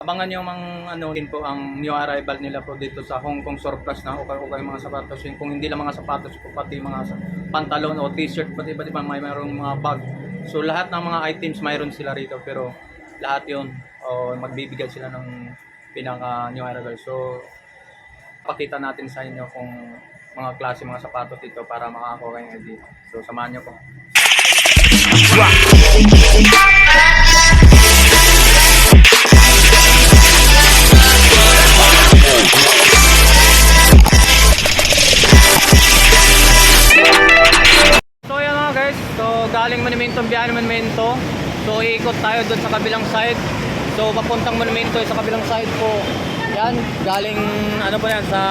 Abangan niyo ano din po ang new arrival nila po dito sa Hong Kong Surplus na ukay-ukay mga sapatos. Yung kung hindi lang mga sapatos po, pati mga pantalon o t-shirt, pati mayroong mga bag. So lahat ng mga items mayroon sila rito, pero lahat yun magbibigay sila ng pinaka new arrival. So pakita natin sa inyo kung mga klase mga sapatos dito para makakuha kayo dito. So samahan niyo po. So yan mga guys, so galing Monumento, biyahe Monumento. So iikot tayo doon sa kabilang side. So papuntang Monumento sa kabilang side po. Yan, galing ano po yan sa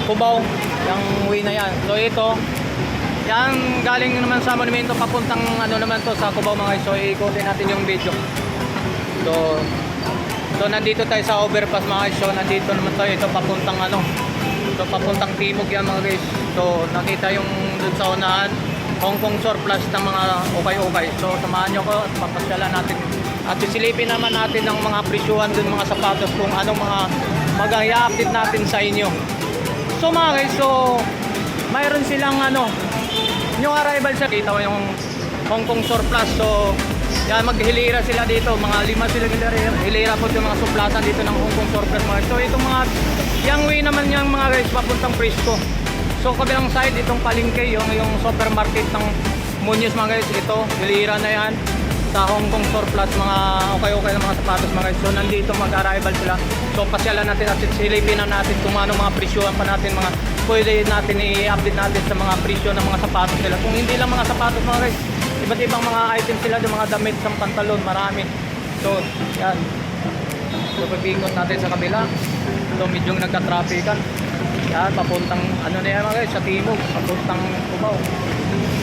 Cubao, yung way na yan. So ito, yan galing naman sa Monumento papuntang ano naman to sa Cubao mga guys. So iikotin natin yung video. So nandito tayo sa overpass mga guys. So nandito naman tayo, ito papuntang ano. So papuntang Timog yan mga guys. So nakita yung dun sa unahan Hong Kong Surplus ng mga ukay-ukay. So samahan nyo ko at papasyalan natin at sisilipin naman natin ng mga presyuhan dun mga sapatos kung anong mga mag-i-update natin sa inyo. So mga guys, so mayroon silang ano new arrival sa kita mo yung Hong Kong Surplus. So yan, maghilira sila dito, mga 5 sila hilira po yung mga suplasan dito ng Hong Kong Surplus mga. So itong mga yung way naman yung mga guys papuntang Frisco. So kabilang side itong palengke yung supermarket ng Muñoz mga guys, ito hilira na yan sa Hong Kong Surplus, mga okay na mga sapatos mga guys. So nandito mag-arrival sila. So pasyalan natin at silipin natin kung ano mga presyohan pa natin, mga pwede natin i-update natin sa mga presyo ng mga sapatos nila. Kung hindi lang mga sapatos mga guys, iba't ibang mga items sila, yung mga damit, sa pantalon, marami. So yan, so pipikot natin sa kabila. So medyo nagka-traffican. Yan, papuntang ano na yan mga guys, sa Timog, papuntang Cubao.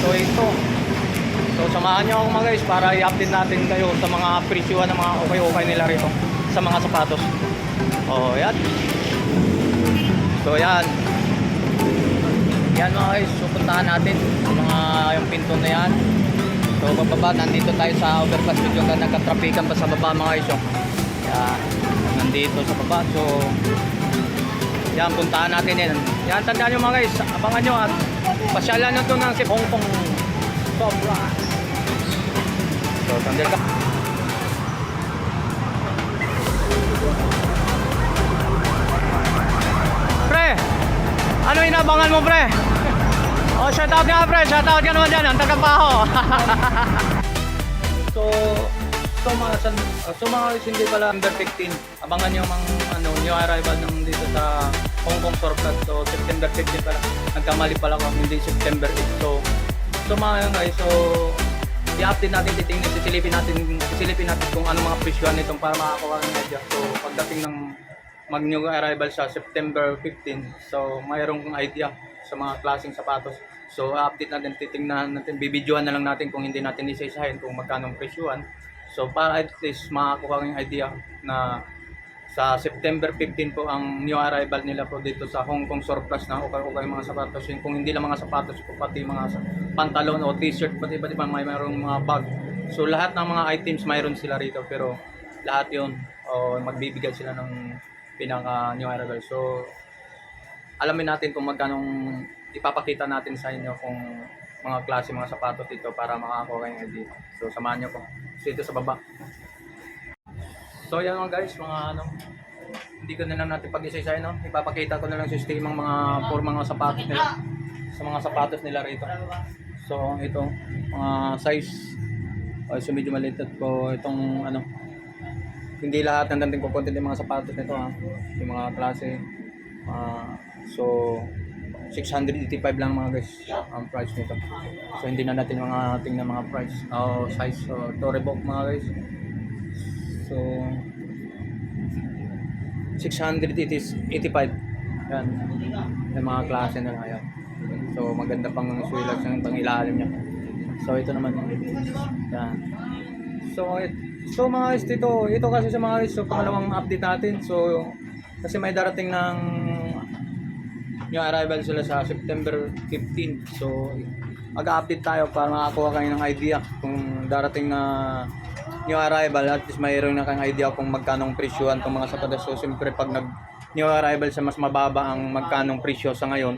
So ito, so samahan nyo ako mga guys para i-update natin kayo sa mga presyuhan ng mga okay nila rito sa mga sapatos. Oh yan. So yan, yan mga guys, so puntahan natin sa mga yung pinto na yan. So bababa, nandito tayo sa overpass, medyo nagka-traffican pa sa baba mga guys. Yan, nandito sa baba. So yan, puntahan natin yan. Yan, tandaan nyo mga guys, abangan nyo at pasyalan nyo ito ng si Hong Kong Surplus. So, tandil ka. Pre, ano inabangan mo pre? Oh, shout out nga pre, shout out ka naman dyan, ang tagapaho. So mga hindi pala under 15, abangan nyo mga ano, new arrival ng dito sa Hong Kong Surplus. So September 15 pala, nagkamali pala ko, hindi September 8. So mga guys, so i-update natin, titingnan, sisilipin natin kung ano mga presyohan nitong para makakuha ng idea. So pagdating ng mag-new arrival sa September 15, so mayroong idea sa mga klaseng sapatos. So update natin, titingnan natin, bibidyohan na lang natin kung hindi natin isa-isahin kung magkano ang presyohan. So para at least makakuha ng idea na sa September 15 po ang new arrival nila po dito sa Hong Kong Surplus na ukay-ukay mga sapatos. Yung kung hindi lang mga sapatos po, pati mga pantalon o t-shirt, pati mayroong mga bag. So lahat ng mga items mayroon sila rito, pero lahat yun magbibigay sila ng pinaka new arrival. So alamin natin kung magkano, ipapakita natin sa inyo kung mga klase mga sapatos dito para makakuha kayo dito. So samahan nyo po dito sa baba. So yan mga guys, mga ano, hindi ko na lang natin pag-isa-isa, no? Ipapakita ko na lang sistemang mga for mga sapatos nila, sa mga sapatos nila rito. So ito, mga size, so medyo maliit po itong ano, hindi lahat ng dating kukuntin yung mga sapatos nito ha, yung mga klase. So 685 lang mga guys ang price nito. So hindi na natin mga tingnan mga price size. So to Reebok mga guys, so 685 yan yung mga klase na yan. So maganda pang sulat ng pangilalim niya. So ito naman yan. So mga guys, ito kasi sa mga guys, so pangalawang update natin. So kasi may darating ng new arrival sila sa September 15. So mag-update tayo para makakuha kayo ng idea kung darating na new arrival, at least mayroon na kang idea kung magkanong presyuhan itong mga sapatos. So siyempre pag nag new arrival sa mas mababa ang magkanong presyo sa ngayon,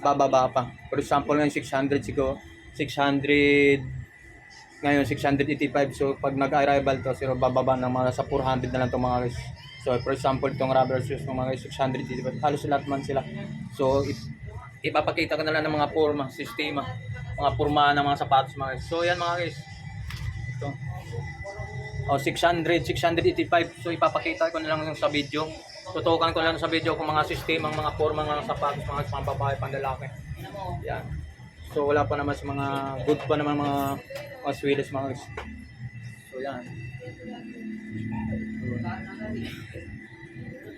bababa pa. For example ngayon 600 siguro, 600 ngayon 685. So pag nag-arrival to, siguro bababa ng mga sa 400 na lang itong mga guys. So for example itong rubber shoes ng mga guys 685, halos lahat man sila. So ipapakita ko na lang ng mga forma, sistema, mga forma ng mga sapatos mga guys. So yan mga guys, ito. O 600, 685. So ipapakita ko na lang sa video. Tutukan ko lang sa video kung mga sistemang, mga forma ng mga sapatos, mga pambabae, pandalaki. Yan. So wala pa naman sa mga good pa naman mga Swedish mga guys. So yan.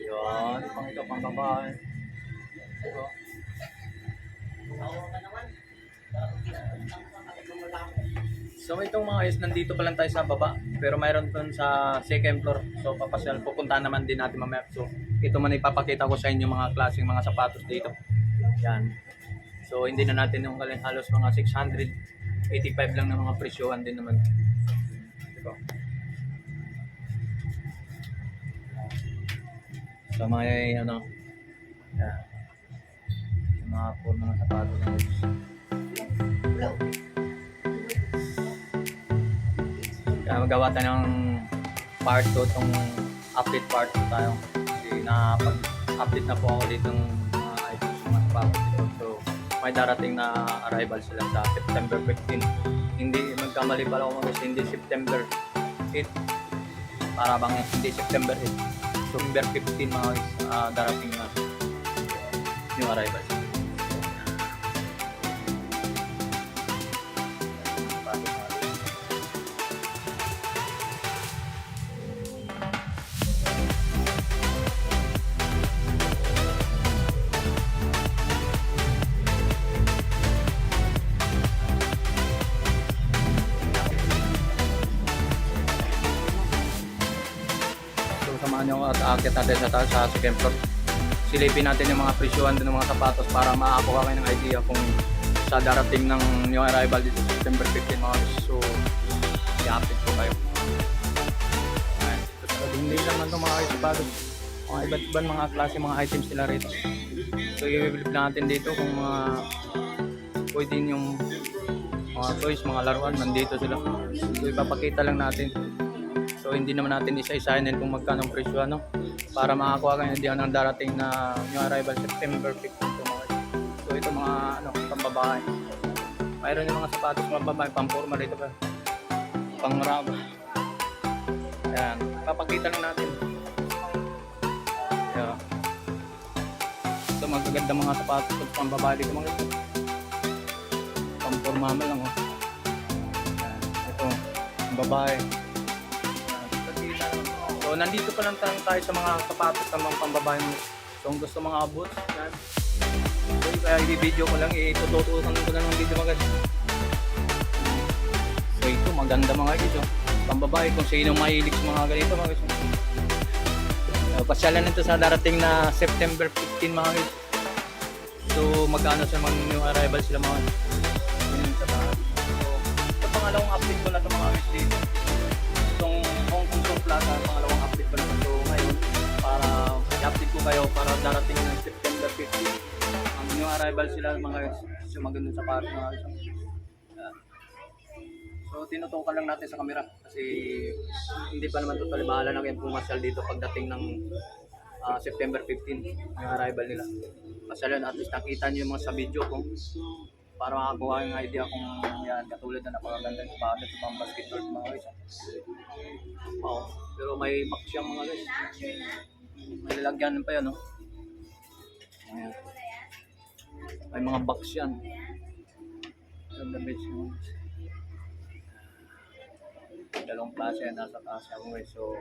Yan, pang ito pang babae. So itong mga guys, nandito pa lang tayo sa baba, pero mayroon dun sa second floor. So papasyal, pupuntahan naman din natin mamaya. So ito man ipapakita ko sa inyo mga klaseng mga sapatos dito. Yan. So hindi na natin yung halos mga 685 lang ng mga presyohan din naman. Ito. So may ano, yan. Mga forma ng sapatos. Kaya magawa tayo ng part 2, itong update part 2 tayo. Kasi nakapag-update na po ako dito ng mga items, mga sapatos dito. So may darating na arrival sila sa September 15. Hindi, magkamali pala ako kasi hindi September 8. Para bang hindi September 8. September 15 mga darating na yung arrival. Samahan nyo at aakyat natin sa taas sa second floor. Silipin natin yung mga presyohan din ng mga sapatos para makakuha kayo ng idea kung sa darating ng new arrival dito sa September 15 mga guys. So i-update ko kayo. So hindi naman itong mga sapatos, mga iba't ibang mga klase mga items nila rito. So i-flip natin dito kung mga pwede yung mga toys, mga laruan, nandito sila. So ipapakita lang natin. So hindi naman natin isa-isahin kung magkano ang presyo ano, para makakuha kayo ng ng darating na new arrival September 15 to mga. So ito mga ano, pambabae. Mayroon yung mga sapatos mga babae, pang-formal dito pa. Pang-rubber. Ayan, papakita lang natin. Yeah. Ito magaganda mga sapatos pang-babae dito mga. Pang-formal lang oh. Ayan, ito, pang-babae. So nandito pa lang tayo sa mga sapatos ng mga pambabae mo. So kung gusto mga boots, yan. So kaya i-video ko lang, itututukan ko na ng video mga guys. So ito maganda mga guys, oh. Pambabae kung sino mahilig sa mga ganito mga guys. Pasyalan nito sa darating na September 15 mga guys. So magkano sa mga new arrival sila mga guys. So pangalawang update ko na ito mga guys dito. Itong Hong Kong Store Plaza, pangalawang update ko naman ito ngayon para i-update ko kayo para darating ng September 15 ang new arrival sila mga guys. So maganda sa party mga guys. So tinutukan lang natin sa camera kasi hindi pa naman totally bahala na kayo pumasyal dito pagdating ng September 15 yung arrival nila. Pasyalan at least nakita nyo yung mga sa video ko para makakuha yung idea kung yan katulad na napakaganda yung sapatos sa mga basketball mga guys. Oh, pero may box yung mga guys. May lalagyan pa yan no. Ayan. May mga box yan. Ganda bits mo. Dalawang klase yan nasa taas yan guys. So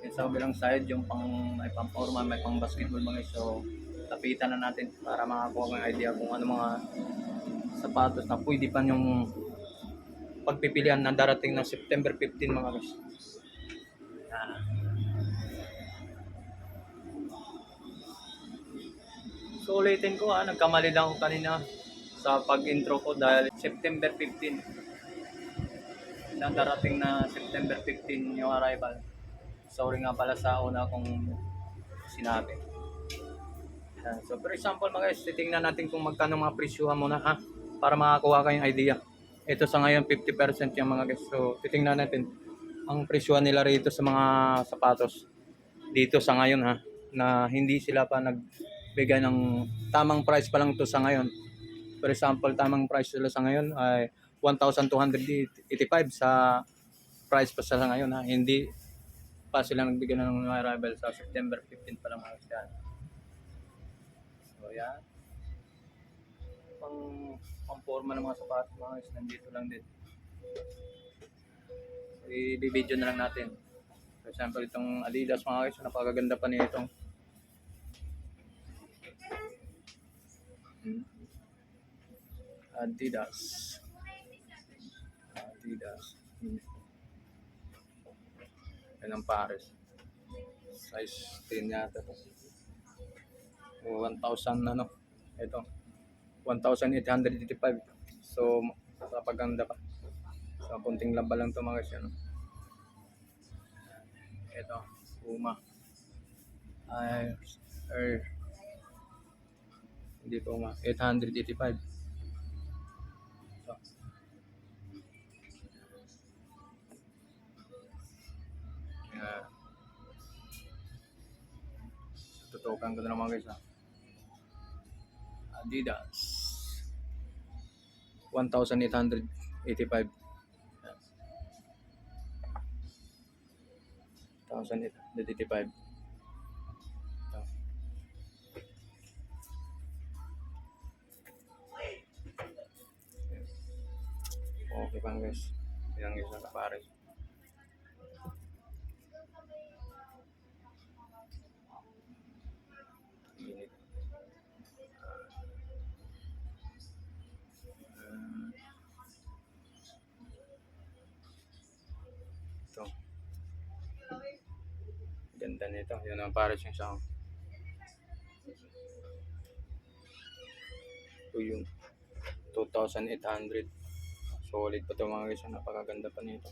yung sa kabilang side yung may pang formal, may pang basketball mga guys. So lapitan na natin para makakuha ng idea kung ano mga sapatos na pwede pa yung pagpipilian na darating ng September 15 mga guys. So ulitin ko nagkamali lang ako kanina sa pag-intro ko dahil September 15 na darating na September 15 yung arrival. Sorry nga pala sa una kong sinabi. Yan. So for example mga guys, titingnan natin kung magkano mga presyuhan muna ha, para makakuha kayong idea. Ito sa ngayon 50% yung mga guys. So titingnan natin ang presyuhan nila rito sa mga sapatos dito sa ngayon ha, na hindi sila pa nagbigay ng tamang price pa lang to sa ngayon. For example, tamang price sila sa ngayon ay 1,285 sa price pa sila ngayon ha. Hindi pa sila nagbigay ng arrival sa September 15 pa lang mga guys. So yan. Pang forma ng mga sapatos mga guys, nandito lang din. So, i-video na lang natin. For example, itong Adidas mga guys, napakaganda pa niya itong Adidas. Yan ang pares. Size 10 yata to. 1,000 ano. Ito. 1,885. So, napaganda pa. So, kunting laba lang to mga guys. Ano. Ito. Puma. Hindi Puma. 885. So. Yan. Tutukan ko na mga guys ha. Adidas 1,885. 1,885. Okay pang guys. Ilang isa na pares. Ito. Ganda nito. Yun ang pares yung sound. Ito yung 2,800. Solid pa ito mga guys. Napakaganda pa nito.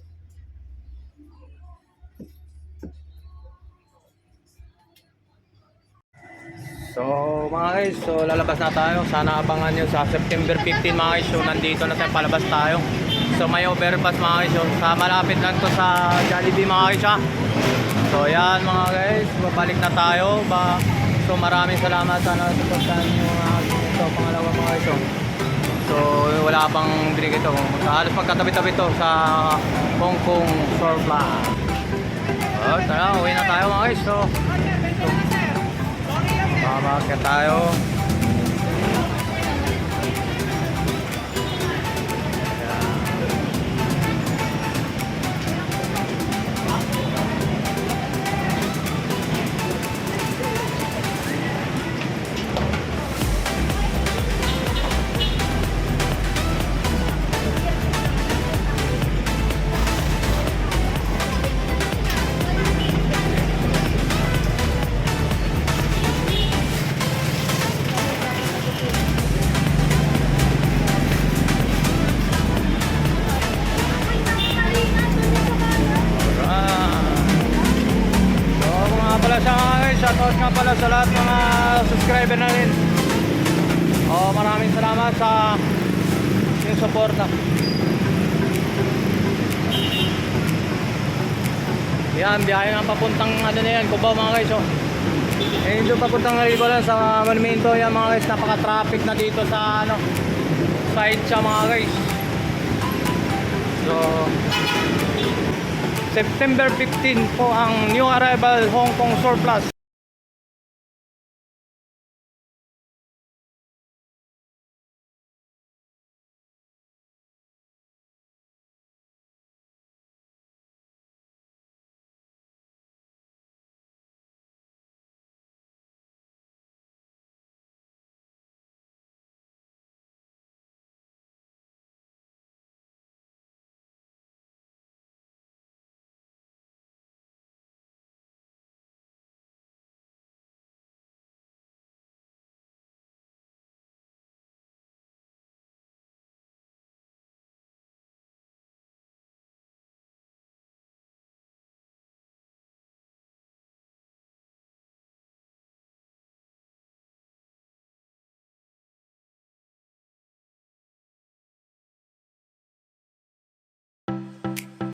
So mga guys, so lalabas na tayo. Sana abangan nyo sa September 15 mga guys. So nandito na tayo, palabas tayo. So may overpass mga guys. So sa malapit lang to sa Jollibee mga guys ha. So yan mga guys, babalik na tayo. So maraming salamat. Sana supportan nyo ito pangalawa mga guys. So wala pang drink ito. Halos magkatabi-tabi ito sa Hong Kong Surfline. So tara, uwi na tayo mga guys. So mamakit tayo. Shoutout nga pala sa lahat ng mga subscriber na rin. Maraming salamat sa yung suporta. Yan, biyahe ng papuntang ano na yan, Cubao mga guys. Yung papuntang Rigolan sa Monumento yan mga guys. Napaka-traffic na dito sa ano, side siya mga guys. So September 15 po ang new arrival Hong Kong Surplus.